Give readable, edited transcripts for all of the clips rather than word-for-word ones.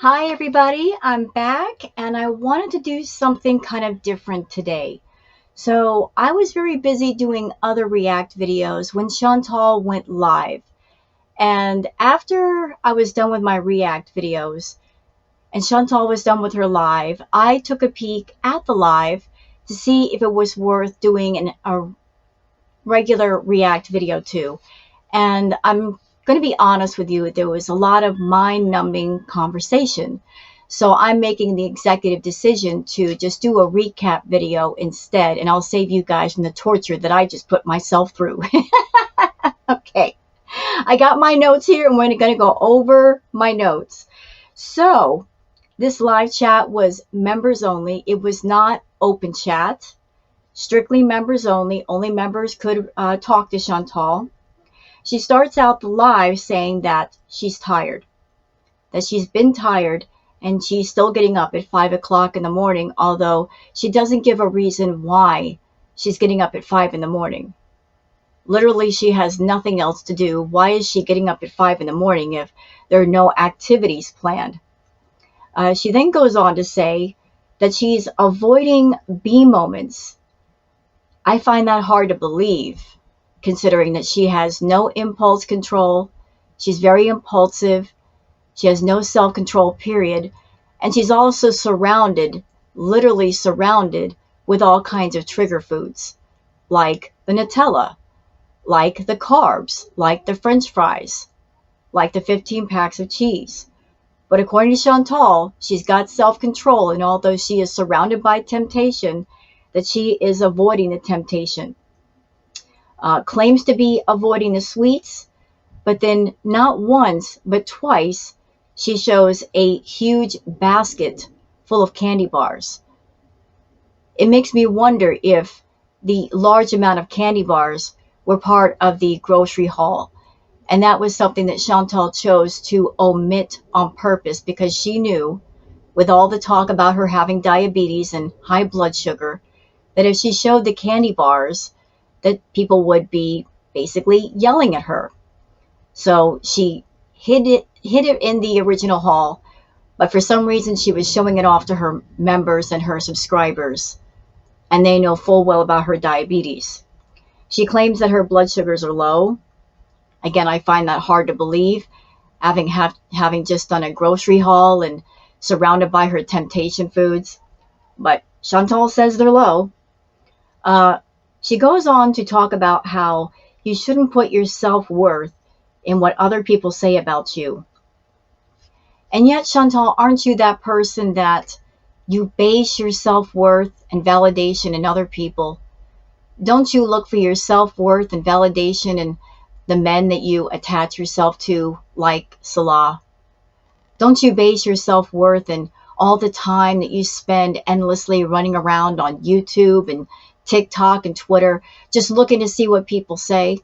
Hi everybody, I'm back and I wanted to do something kind of different today. So I was very busy doing other React videos when Chantal went live. And after I was done with my React videos and Chantal was done with her live, I took a peek at the live to see if it was worth doing a regular React video too. And I'm going to be honest with you, there was a lot of mind-numbing conversation. So I'm making the executive decision to just do a recap video instead, and I'll save you guys from the torture that I just put myself through. Okay, I got my notes here, and we're going to go over my notes. So this live chat was members only. It was not open chat, strictly members only. Only members could talk to Chantal. She starts out the live saying that she's tired, that she's been tired, and she's still getting up at 5 o'clock in the morning, although she doesn't give a reason why she's getting up at 5 in the morning. Literally, she has nothing else to do. Why is she getting up at 5 in the morning if there are no activities planned? She then goes on to say that she's avoiding B moments. I find that hard to believe, considering that she has no impulse control, she's very impulsive, she has no self-control, period, and she's also surrounded, literally surrounded, with all kinds of trigger foods, like the Nutella, like the carbs, like the French fries, like the 15 packs of cheese. But according to Chantal, she's got self-control, and although she is surrounded by temptation, that she is avoiding the temptation. Claims to be avoiding the sweets, but then not once, but twice, she shows a huge basket full of candy bars. It makes me wonder if the large amount of candy bars were part of the grocery haul. And that was something that Chantal chose to omit on purpose because she knew, with all the talk about her having diabetes and high blood sugar, that if she showed the candy bars, that people would be basically yelling at her. So she hid it in the original haul, but for some reason she was showing it off to her members and her subscribers, and they know full well about her diabetes. She claims that her blood sugars are low. Again, I find that hard to believe, having just done a grocery haul and surrounded by her temptation foods, but Chantal says they're low. She goes on to talk about how you shouldn't put your self-worth in what other people say about you. And yet, Chantal, aren't you that person that you base your self-worth and validation in other people? Don't you look for your self-worth and validation in the men that you attach yourself to, like Salah? Don't you base your self-worth in all the time that you spend endlessly running around on YouTube and TikTok and Twitter, just looking to see what people say?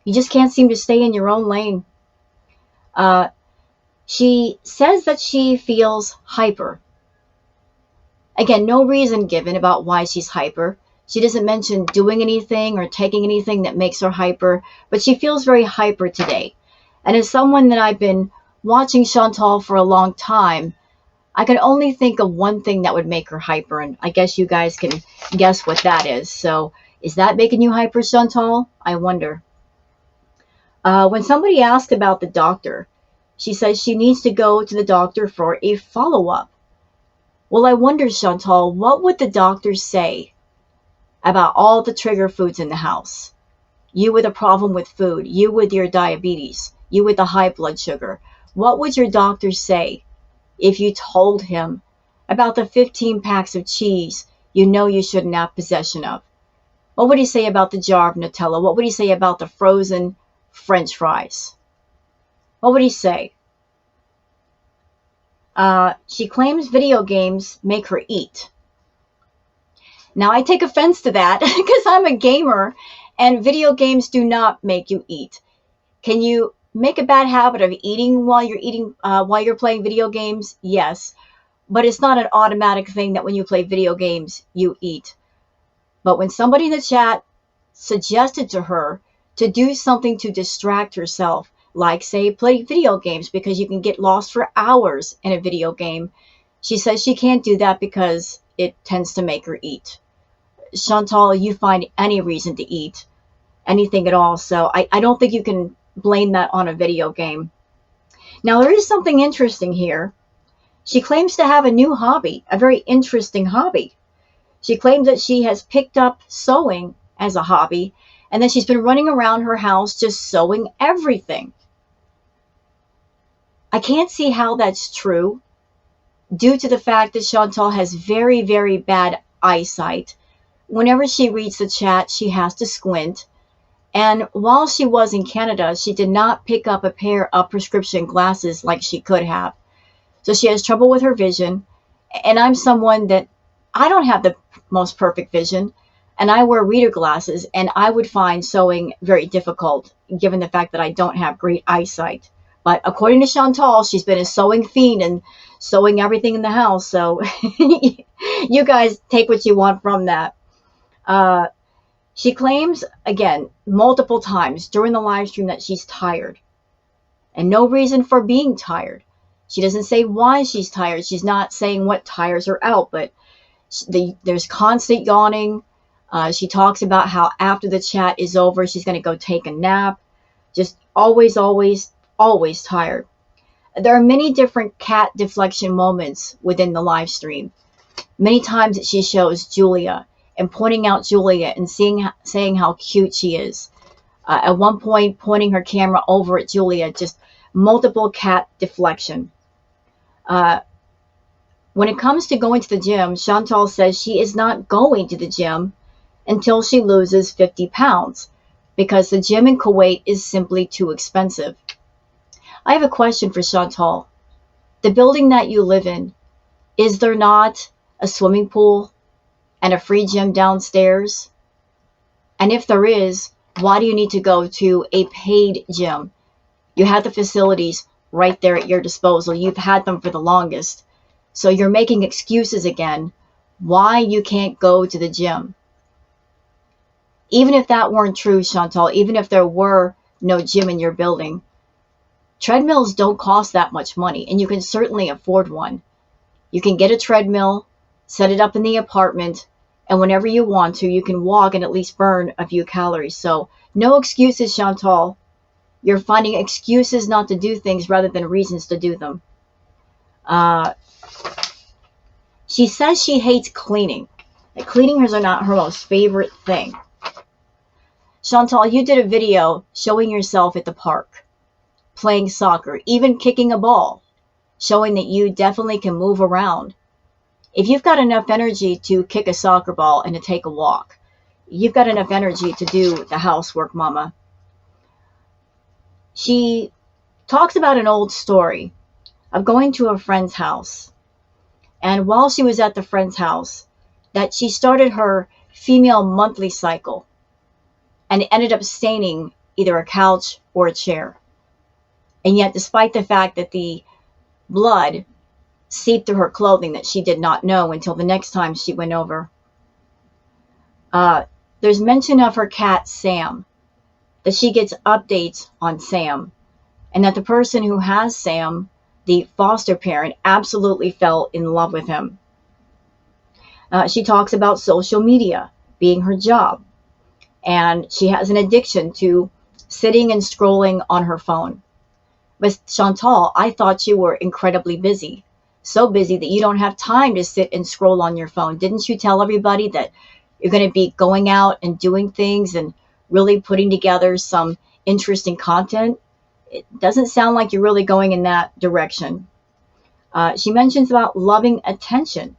You just can't seem to stay in your own lane. She says that she feels hyper. Again, no reason given about why she's hyper. She doesn't mention doing anything or taking anything that makes her hyper, but she feels very hyper today. And as someone that I've been watching Chantal for a long time, I can only think of one thing that would make her hyper, and I guess you guys can guess what that is. So, is that making you hyper, Chantal? I wonder. When somebody asked about the doctor, she says she needs to go to the doctor for a follow-up. Well, I wonder, Chantal, what would the doctor say about all the trigger foods in the house? You with a problem with food, you with your diabetes, you with the high blood sugar. What would your doctor say if you told him about the 15 packs of cheese you know you shouldn't have possession of? What would he say about the jar of Nutella? What would he say about the frozen French fries? What would he say? She claims video games make her eat. Now, I take offense to that because I'm a gamer and video games do not make you eat. Can you make a bad habit of eating while you're playing video games? Yes, but it's not an automatic thing that when you play video games, you eat. But when somebody in the chat suggested to her to do something to distract herself, like, say, play video games because you can get lost for hours in a video game. She says she can't do that because it tends to make her eat. Chantal, you find any reason to eat, anything at all, so I don't think you can blame that on a video game. Now, there is something interesting here. She claims to have a new hobby, a very interesting hobby. She claims that she has picked up sewing as a hobby, and then she's been running around her house just sewing everything. I can't see how that's true, due to the fact that Chantal has very, very bad eyesight. Whenever she reads the chat, she has to squint. And while she was in Canada, she did not pick up a pair of prescription glasses like she could have. So she has trouble with her vision. And I'm someone that I don't have the most perfect vision. And I wear reader glasses, and I would find sewing very difficult, given the fact that I don't have great eyesight. But according to Chantal, she's been a sewing fiend and sewing everything in the house. So you guys take what you want from that. She claims, again, multiple times during the live stream that she's tired. And no reason for being tired. She doesn't say why she's tired. She's not saying what tires her out, but there's constant yawning. She talks about how after the chat is over, she's going to go take a nap. Just always, always, always tired. There are many different cat deflection moments within the live stream. Many times that she shows Julia and pointing out Julia and saying how cute she is. At one point, pointing her camera over at Julia, just multiple cat deflection. When it comes to going to the gym, Chantal says she is not going to the gym until she loses 50 pounds because the gym in Kuwait is simply too expensive. I have a question for Chantal. The building that you live in, is there not a swimming pool and a free gym downstairs? And if there is, why do you need to go to a paid gym? You have the facilities right there at your disposal. You've had them for the longest. So you're making excuses again why you can't go to the gym. Even if that weren't true, Chantal, even if there were no gym in your building, treadmills don't cost that much money, and you can certainly afford one. You can get a treadmill, set it up in the apartment, and whenever you want to, you can walk and at least burn a few calories. So no excuses, Chantal. You're finding excuses not to do things rather than reasons to do them. She says she hates cleaning. That cleaning is not her most favorite thing. Chantal, you did a video showing yourself at the park, playing soccer, even kicking a ball, showing that you definitely can move around. If you've got enough energy to kick a soccer ball and to take a walk, you've got enough energy to do the housework, Mama. She talks about an old story of going to a friend's house. And while she was at the friend's house, that she started her female monthly cycle and ended up staining either a couch or a chair. And yet, despite the fact that the blood seeped through her clothing, that she did not know until the next time she went over. There's mention of her cat, Sam, that she gets updates on Sam, and that the person who has Sam, the foster parent, absolutely fell in love with him. She talks about social media being her job, and she has an addiction to sitting and scrolling on her phone. But Chantal, I thought you were incredibly busy. So busy that you don't have time to sit and scroll on your phone. Didn't you tell everybody that you're going to be going out and doing things and really putting together some interesting content? It doesn't sound like you're really going in that direction. She mentions about loving attention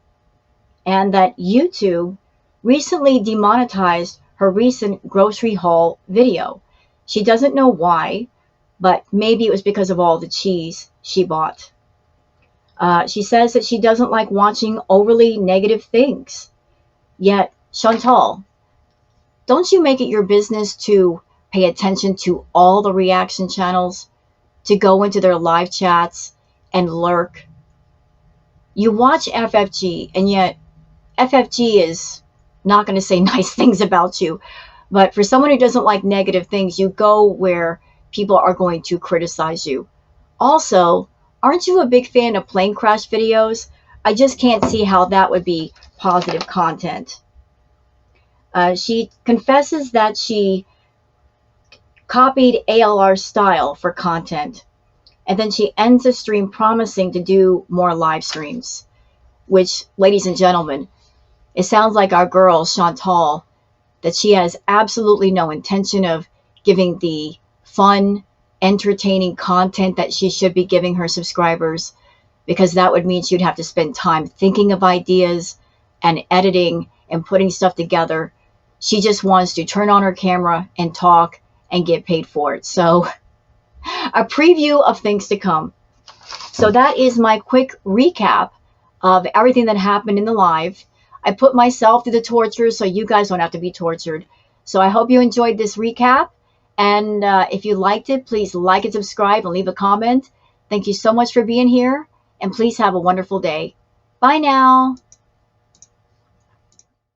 and that YouTube recently demonetized her recent grocery haul video. She doesn't know why, but maybe it was because of all the cheese she bought. She says that she doesn't like watching overly negative things. Yet, Chantal, don't you make it your business to pay attention to all the reaction channels, to go into their live chats and lurk? You watch FFG, and yet FFG is not going to say nice things about you. But for someone who doesn't like negative things, you go where people are going to criticize you. Also, aren't you a big fan of plane crash videos? I just can't see how that would be positive content. She confesses that she copied ALR's style for content, and then she ends the stream promising to do more live streams, which, ladies and gentlemen, it sounds like our girl Chantal, that she has absolutely no intention of giving the fun, entertaining content that she should be giving her subscribers, because that would mean she'd have to spend time thinking of ideas and editing and putting stuff together. She just wants to turn on her camera and talk and get paid for it. So a preview of things to come. So that is my quick recap of everything that happened in the live. I put myself through the torture so you guys don't have to be tortured. So I hope you enjoyed this recap. And if you liked it, please like and subscribe and leave a comment. Thank you so much for being here. And please have a wonderful day. Bye now.